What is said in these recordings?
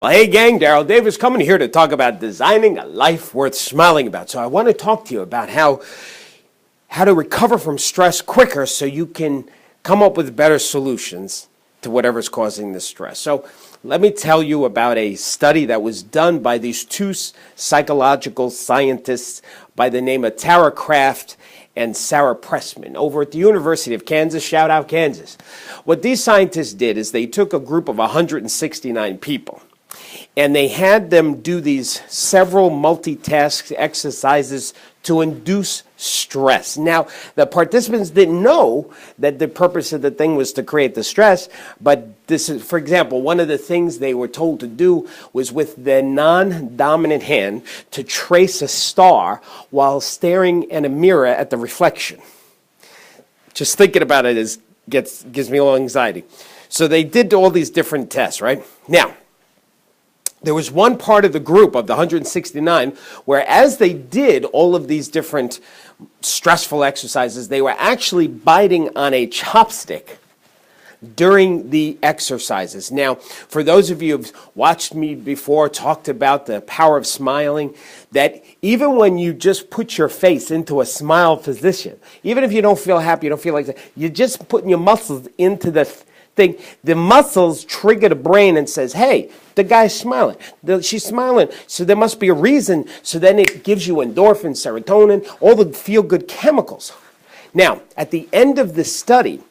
Well, hey gang, Daryl Davis coming here to talk about designing a life worth smiling about. So I want to talk to you about how to recover from stress quicker so you can come up with better solutions to whatever's causing the stress. So let me tell you about a study that was done by these two psychological scientists by the name of Tara Kraft and Sarah Pressman over at the University of Kansas. Shout out Kansas. What these scientists did is they took a group of 169 people and they had them do these several multitask exercises to induce stress. Now, the participants didn't know that the purpose of the thing was to create the stress, but this is, for example, one of the things they were told to do was with the non-dominant hand to trace a star while staring in a mirror at the reflection. Just thinking about it gives me a little anxiety. So they did all these different tests, right? Now, there was one part of the group of the 169 where as they did all of these different stressful exercises, they were actually biting on a chopstick during the exercises. Now, for those of you who've watched me before, talked about the power of smiling, that even when you just put your face into a smile position, even if you don't feel happy, you don't feel like that, you're just putting your muscles into the thing, the muscles trigger the brain and says, hey, the guy's smiling, she's smiling, so there must be a reason. So then it gives you endorphin, serotonin, all the feel-good chemicals. Now, at the end of the study,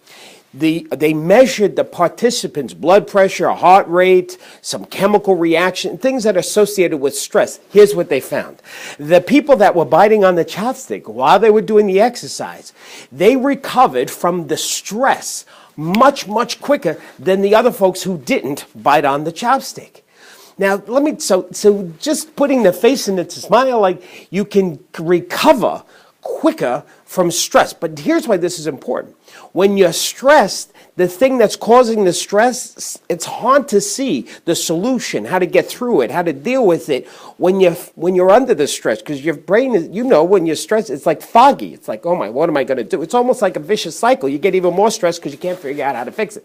they measured the participants' blood pressure, heart rate, some chemical reaction, things that are associated with stress. Here's what they found. The people that were biting on the chopstick while they were doing the exercise, they recovered from the stress much, much quicker than the other folks who didn't bite on the chopstick. Now, so just putting the face in it to smile, like you can recover quicker from stress. But here's why this is important. When you're stressed, the thing that's causing the stress, it's hard to see the solution, how to get through it, how to deal with it when you're under the stress, because your brain is, when you're stressed, it's like foggy. It's like, oh my, what am I going to do? It's almost like a vicious cycle. You get even more stressed because you can't figure out how to fix it.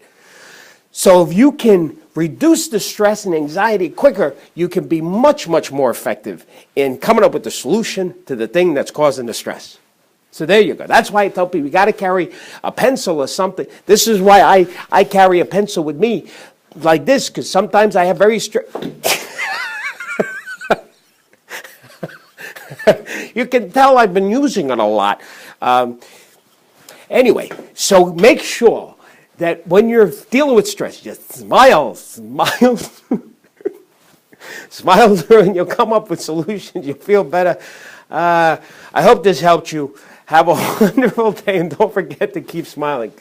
So if you can reduce the stress and anxiety quicker, you can be much, much more effective in coming up with the solution to the thing that's causing the stress. So there you go. That's why I tell people you got to carry a pencil or something. This is why I carry a pencil with me like this, because sometimes I have very you can tell I've been using it a lot. Anyway, so make sure that when you're dealing with stress, just smile, smile. Smile through and you'll come up with solutions. You'll feel better. I hope this helped you. Have a wonderful day and don't forget to keep smiling.